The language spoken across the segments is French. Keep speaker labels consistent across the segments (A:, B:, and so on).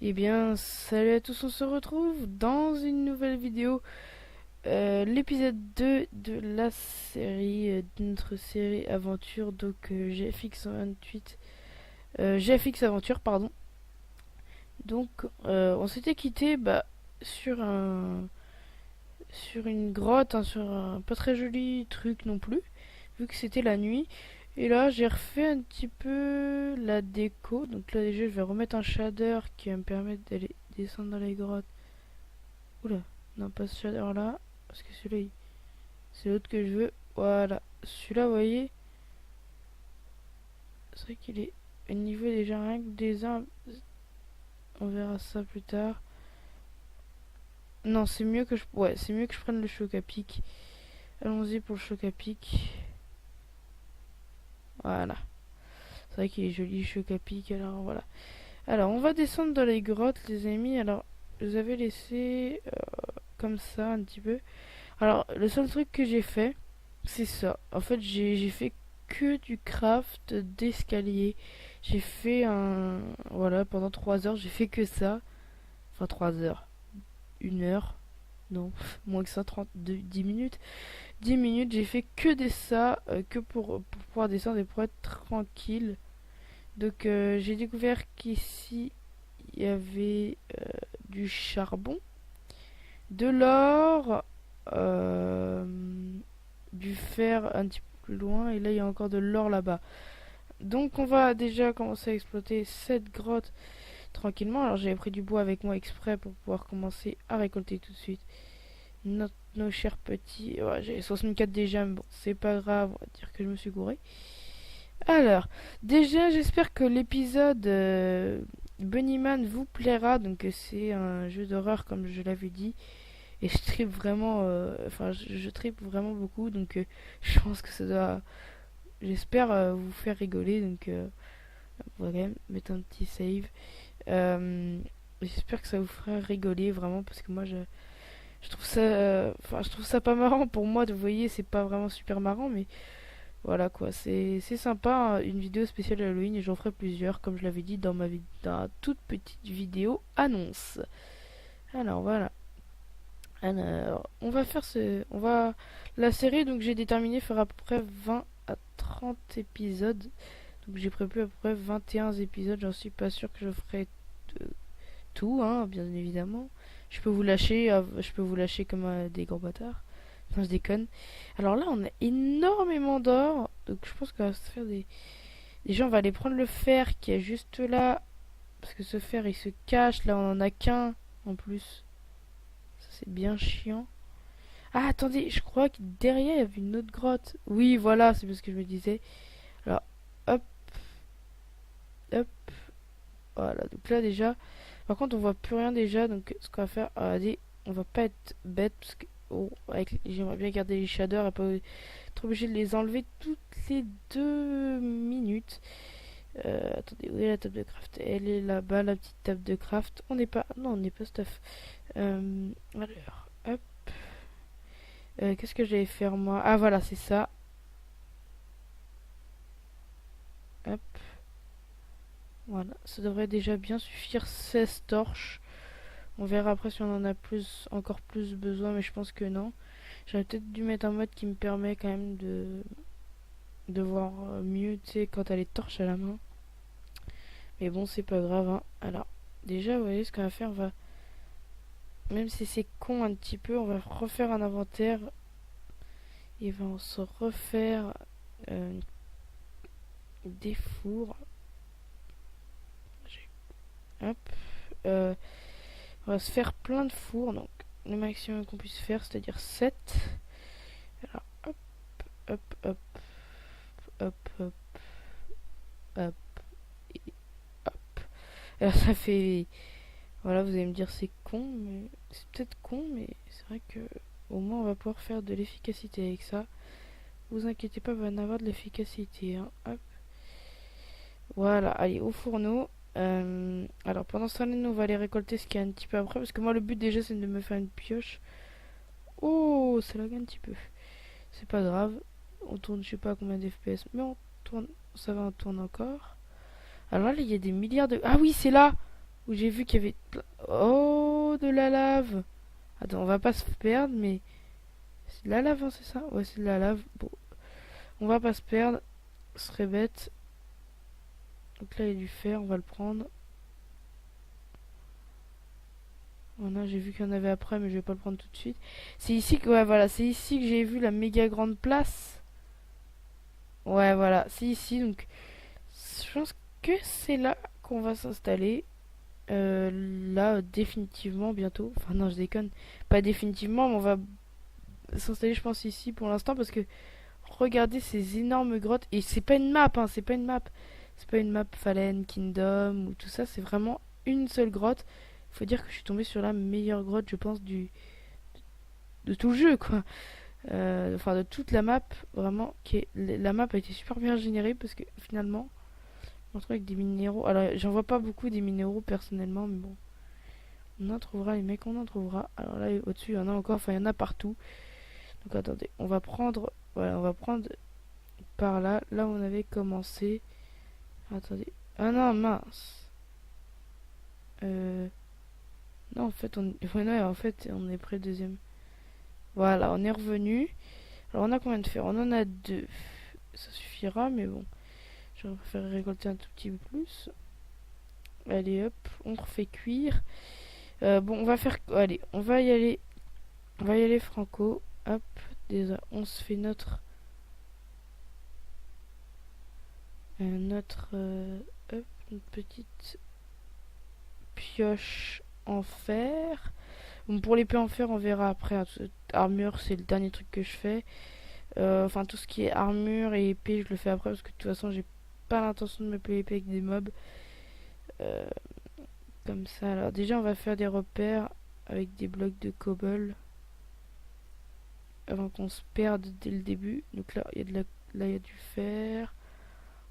A: Eh bien, salut à tous, on se retrouve dans une nouvelle vidéo, l'épisode 2 de la série, de notre série aventure, donc GFX 28, GFX Aventure, pardon. Donc, on s'était quitté sur sur une grotte, hein, sur un pas très joli truc non plus, vu que c'était la nuit. Et là, j'ai refait un petit peu la déco. Donc là, déjà, je vais remettre un shader qui va me permettre d'aller descendre dans les grottes. Oula, non, pas ce shader là, parce que celui-là, c'est l'autre que je veux. Voilà, celui-là, vous voyez, c'est vrai qu'il est au niveau déjà rien que des arbres. On verra ça plus tard. Non, c'est mieux que je, ouais, c'est mieux que je prenne le choc à pic. Allons-y pour le choc à pic. Voilà, c'est vrai qu'il est joli le choc à pic. Alors voilà. Alors, on va descendre dans les grottes, les amis. Alors, je vous avais laissé comme ça un petit peu. Alors, le seul truc que j'ai fait, c'est ça. En fait, j'ai fait que du craft d'escalier. J'ai fait un... Voilà, pendant 3 heures, j'ai fait que ça. Enfin, 3 heures. 1 heure. Non, moins que ça, 10 minutes. 10 minutes, j'ai fait que des ça, que pour pouvoir descendre et pour être tranquille. Donc, j'ai découvert qu'ici, il y avait du charbon, de l'or, euh, du fer un petit peu plus loin, et là il y a encore de l'or là-bas. Donc on va déjà commencer à exploiter cette grotte tranquillement. Alors j'avais pris du bois avec moi exprès pour pouvoir commencer à récolter tout de suite nos chers petits. Ouais, j'avais 64 déjà, mais bon, c'est pas grave, on va dire que je me suis gouré. Alors, déjà j'espère que l'épisode Bunnyman vous plaira. Donc c'est un jeu d'horreur comme je l'avais dit. Et je tripe vraiment, enfin je tripe vraiment beaucoup, donc je pense que ça doit, j'espère vous faire rigoler, donc on va quand même mettre un petit save. J'espère que ça vous fera rigoler vraiment, parce que moi je trouve ça, enfin je trouve ça pas marrant pour moi, vous voyez, c'est pas vraiment super marrant, mais voilà quoi, c'est sympa, hein, une vidéo spéciale Halloween, et j'en ferai plusieurs, comme je l'avais dit dans ma toute petite vidéo annonce. Alors voilà. Alors, on va faire on va, la série, donc j'ai déterminé faire à peu près 20 à 30 épisodes. Donc j'ai prévu à peu près 21 épisodes. J'en suis pas sûr que je ferai tout, hein, bien évidemment. Je peux vous lâcher comme des gros bâtards. Non, je déconne. Alors là, on a énormément d'or. Donc je pense qu'on va se faire des... Déjà, on va aller prendre le fer qui est juste là. Parce que ce fer, il se cache. Là, on en a qu'un en plus. Ça, c'est bien chiant. Ah, attendez, je crois que derrière il y avait une autre grotte. Oui, voilà, c'est ce que je me disais. Alors, hop, hop, voilà. Donc là, déjà, par contre, on voit plus rien déjà. Donc, ce qu'on va faire, allez, on va pas être bête parce que oh, j'aimerais bien garder les shaders et pas être obligé de les enlever toutes les 2 minutes. Attendez, où est la table de craft? Elle est là-bas, la petite table de craft. On n'est pas, non, on n'est pas stuff. Alors, hop. Qu'est-ce que j'allais faire moi? Ah, voilà, c'est ça. Hop. Voilà, ça devrait déjà bien suffire, 16 torches. On verra après si on en a plus, encore plus besoin, mais je pense que non. J'aurais peut-être dû mettre un mode qui me permet quand même de voir mieux, tu sais, quand t'as les torches à la main. Mais bon, c'est pas grave, hein. Alors, déjà, vous voyez ce qu'on va faire, on va, même si c'est con un petit peu, on va refaire un inventaire. Et on va se refaire euh, des fours. Hop. Euh, On va se faire plein de fours, donc le maximum qu'on puisse faire, c'est-à-dire 7. Alors, hop, hop, hop, hop, hop, hop, et hop. Alors, ça fait... Voilà, vous allez me dire c'est con, mais... C'est peut-être con, mais c'est vrai que au moins on va pouvoir faire de l'efficacité avec ça. Vous inquiétez pas, il va y en avoir de l'efficacité. Hein. Hop. Voilà, allez, au fourneau. Alors, pendant ce temps-là, nous, on va aller récolter ce qu'il y a un petit peu après, parce que moi, le but déjà, c'est de me faire une pioche. Oh, ça lag un petit peu. C'est pas grave. On tourne, je sais pas combien d'FPS, mais on tourne, ça va, on tourne encore. Alors là, il y a des milliards de... Ah oui, c'est là. où j'ai vu qu'il y avait... Oh, de la lave. Attends, on va pas se perdre, mais... C'est de la lave, hein, c'est ça? Ouais, c'est de la lave. Bon, on va pas se perdre. Ce serait bête. Donc là, il y a du fer, on va le prendre. Voilà, j'ai vu qu'il y en avait après, mais je vais pas le prendre tout de suite. C'est ici que... Ouais, voilà, c'est ici que j'ai vu la méga grande place. Ouais, voilà, c'est ici, donc... Je pense que c'est là qu'on va s'installer. Là, définitivement, bientôt. Enfin, non, je déconne. Pas définitivement, mais on va s'installer, je pense, ici pour l'instant. Parce que regardez ces énormes grottes. Et c'est pas une map, hein, c'est pas une map. C'est pas une map Fallen Kingdom ou tout ça. C'est vraiment une seule grotte. Faut dire que je suis tombé sur la meilleure grotte, je pense, de tout le jeu, quoi. Enfin, de toute la map, vraiment. La map a été super bien générée parce que finalement, on retrouve avec des minéraux. Alors, j'en vois pas beaucoup des minéraux personnellement, mais bon. On en trouvera, les mecs, on en trouvera. Alors là, au-dessus, il y en a encore, enfin, il y en a partout. Donc attendez, on va prendre, voilà, on va prendre par là, là où on avait commencé. Attendez. Ah non, mince. Euh, non, en fait, ouais, non, en fait, on est près du deuxième. Voilà, on est revenu. Alors, on a combien de fer? On en a deux. Ça suffira, mais bon. J'aurais préféré récolter un tout petit peu plus. Allez, hop, on refait cuire. Bon, on va faire... Allez, on va y aller. On va y aller franco. Hop, déjà, on se fait hop, une petite pioche en fer. Bon, pour l'épée en fer, on verra après, hein. Armure, c'est le dernier truc que je fais. Enfin, tout ce qui est armure et épée, je le fais après parce que de toute façon, j'ai pas l'intention de me payer épée avec des mobs. Euh, Comme ça, alors déjà, on va faire des repères avec des blocs de cobble avant qu'on se perde dès le début. Donc là, il y a là, il y a du fer.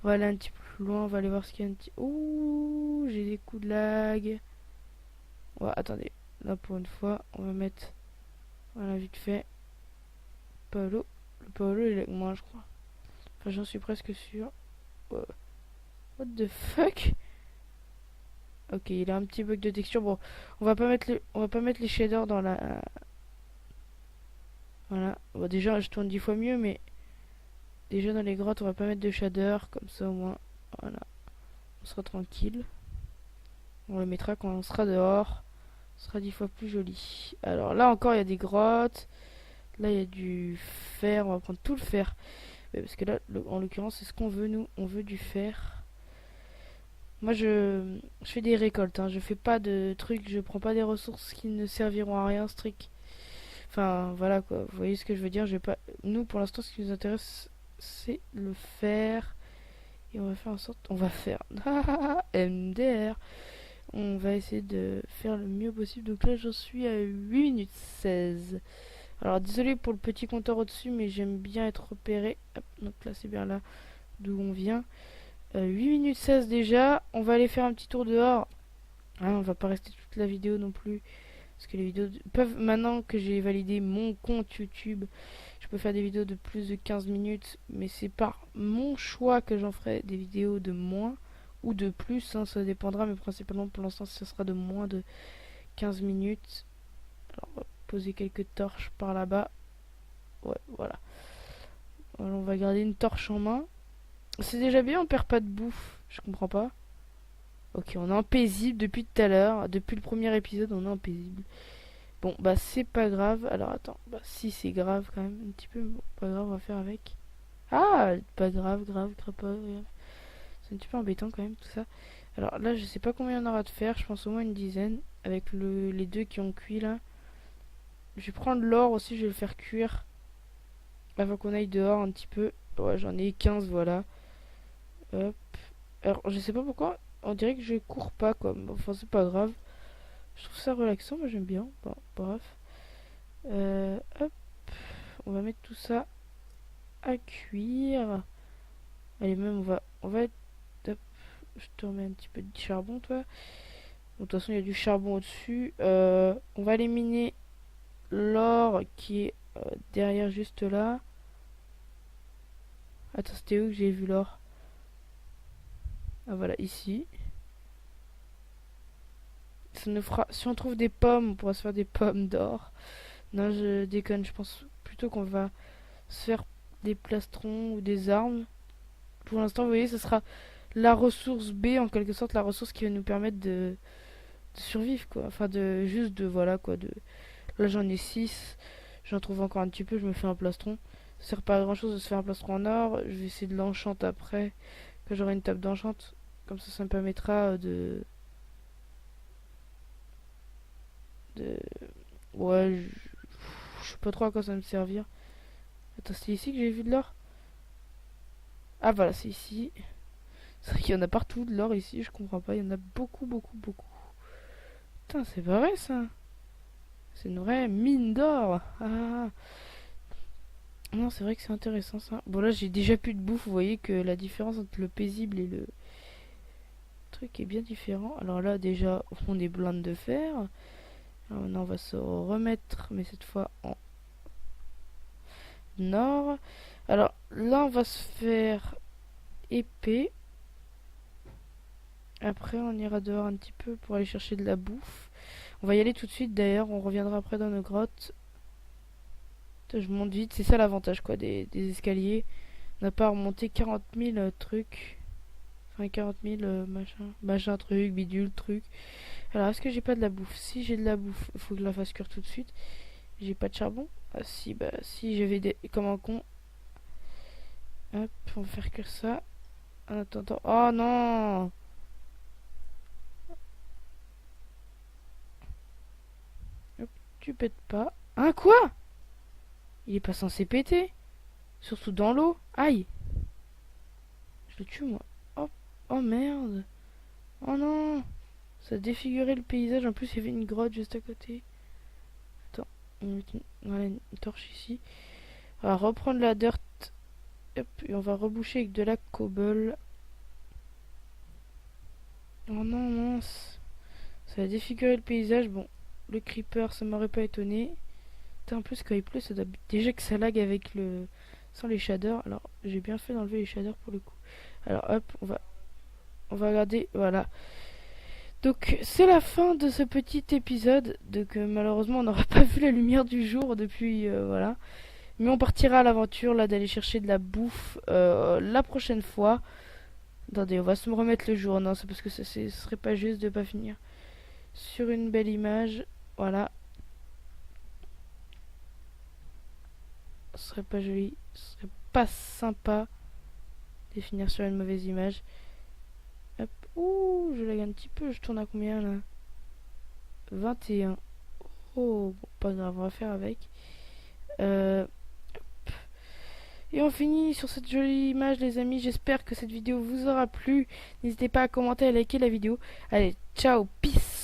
A: On va aller un petit peu plus loin, on va aller voir ce qu'il y a un petit... Ouh, j'ai des coups de lag. Ouais, attendez, là pour une fois, on va mettre... Voilà, vite fait. Paolo. Le Paolo, il est avec moi, je crois. Enfin, j'en suis presque sûr. What the fuck? Ok, il a un petit bug de texture. Bon, on va pas mettre les shaders dans la... Voilà. Bon, déjà, je tourne 10 fois mieux, mais... Déjà, dans les grottes, on va pas mettre de shader. Comme ça, au moins, voilà. On sera tranquille. On le mettra quand on sera dehors. Ce sera 10 fois plus joli. Alors là encore, il y a des grottes. Là, il y a du fer. On va prendre tout le fer. Ouais, parce que là, en l'occurrence, c'est ce qu'on veut, nous. On veut du fer. Moi, je fais des récoltes. Hein. Je fais pas de trucs. Je prends pas des ressources qui ne serviront à rien, strict. Enfin, voilà quoi. Vous voyez ce que je veux dire. Je vais pas... Nous, pour l'instant, ce qui nous intéresse, c'est le fer. Et on va faire en sorte... On va faire... MDR. On va essayer de faire le mieux possible. Donc là, j'en suis à 8 minutes 16. Alors, désolé pour le petit compteur au-dessus, mais j'aime bien être repéré. Hop, donc là, c'est bien là d'où on vient. 8 minutes 16 déjà. On va aller faire un petit tour dehors. Hein, on va pas rester toute la vidéo non plus. Parce que les vidéos peuvent, maintenant que j'ai validé mon compte YouTube, je peux faire des vidéos de plus de 15 minutes. Mais c'est par mon choix que j'en ferai des vidéos de moins ou de plus. Hein, ça dépendra, mais principalement pour l'instant, ce sera de moins de 15 minutes. Alors, on va poser quelques torches par là-bas. Ouais, voilà. Alors, on va garder une torche en main. C'est déjà bien, on perd pas de bouffe. Je comprends pas. Ok, on est en paisible depuis tout à l'heure. Depuis le premier épisode, on est en paisible. Bon, bah c'est pas grave. Alors attends, bah si c'est grave quand même, un petit peu. Bon, pas grave, on va faire avec. Ah, pas grave, pas grave. C'est un petit peu embêtant quand même tout ça. Alors là, je sais pas combien on aura de fer. Je pense au moins une dizaine. Avec les deux qui ont cuit là. Je vais prendre l'or aussi, je vais le faire cuire. Avant qu'on aille dehors un petit peu. Ouais, j'en ai 15, voilà. Hop. Alors, je sais pas pourquoi. On dirait que je cours pas, quoi. Enfin, c'est pas grave. Je trouve ça relaxant, moi j'aime bien. Bon, bref. Hop. On va mettre tout ça à cuire. Allez, même, on va être... Hop. Je te remets un petit peu de charbon, toi. Bon, de toute façon, il y a du charbon au-dessus. On va éliminer l'or qui est derrière, juste là. Attends, c'était où que j'ai vu l'or? Ah, voilà, ici. ça nous fera... Si on trouve des pommes, on pourra se faire des pommes d'or. Non, je déconne, je pense plutôt qu'on va se faire des plastrons ou des armes. Pour l'instant, vous voyez, ce sera la ressource B, en quelque sorte, la ressource qui va nous permettre de survivre, quoi. Enfin, de juste de, voilà, quoi. Là, j'en ai 6. J'en trouve encore un petit peu, je me fais un plastron. Ça sert pas à grand chose de se faire un plastron en or. Je vais essayer de l'enchanter après, que j'aurai une table d'enchant. Comme ça me permettra de... Ouais, je sais pas trop à quoi ça va me servir. Attends, c'est ici que j'ai vu de l'or? Ah, voilà, c'est ici. C'est vrai qu'il y en a partout de l'or ici, je comprends pas. Il y en a beaucoup, beaucoup, beaucoup. Putain, c'est pas vrai ça. C'est une vraie mine d'or. Ah. Non, c'est vrai que c'est intéressant ça. Bon, là, j'ai déjà plus de bouffe. Vous voyez que la différence entre le paisible et le truc est bien différent. Alors là, déjà, on est blinde de fer. Alors maintenant, on va se remettre, mais cette fois en or. Alors là, on va se faire épée. Après, on ira dehors un petit peu pour aller chercher de la bouffe. On va y aller tout de suite d'ailleurs. On reviendra après dans nos grottes. Putain, je monte vite. C'est ça l'avantage quoi des escaliers. On n'a pas à remonter 40 000 trucs. Enfin, 40 000 machin truc, bidule truc. Alors, est-ce que j'ai pas de la bouffe? Si j'ai de la bouffe, il faut que je la fasse cuire tout de suite. J'ai pas de charbon. Ah si, bah si, j'avais des... comme un con. Hop, on va faire cuire ça. En attendant... Oh non! Hop, tu pètes pas. Hein, quoi? Il est pas censé péter. Surtout dans l'eau. Aïe! Je le tue, moi. Oh, oh merde! Oh non! Ça a défiguré le paysage. En plus, il y avait une grotte juste à côté. Attends, on va mettre voilà, une torche ici. On va reprendre la dirt. Hop, et on va reboucher avec de la cobble. Oh non, mince. Ça a défiguré le paysage. Bon, le creeper, ça m'aurait pas étonné. Putain, en plus, quand il pleut, ça doit... Déjà que ça lag avec le... Sans les shaders. Alors, j'ai bien fait d'enlever les shaders pour le coup. Alors, hop, on va regarder. Voilà. Donc, c'est la fin de ce petit épisode. Donc, malheureusement, on n'aura pas vu la lumière du jour depuis... voilà. Mais on partira à l'aventure, là, d'aller chercher de la bouffe la prochaine fois. Attendez, on va se remettre le jour. Non, c'est parce que ce serait pas juste de pas finir sur une belle image. Voilà. Ce serait pas joli. Ce serait pas sympa de finir sur une mauvaise image. Hop. Ouh, je lag un petit peu. Je tourne à combien là? 21. Oh, bon, pas grave, on va faire avec. Et on finit sur cette jolie image les amis, j'espère que cette vidéo vous aura plu. N'hésitez pas à commenter et à liker la vidéo. Allez, ciao, peace.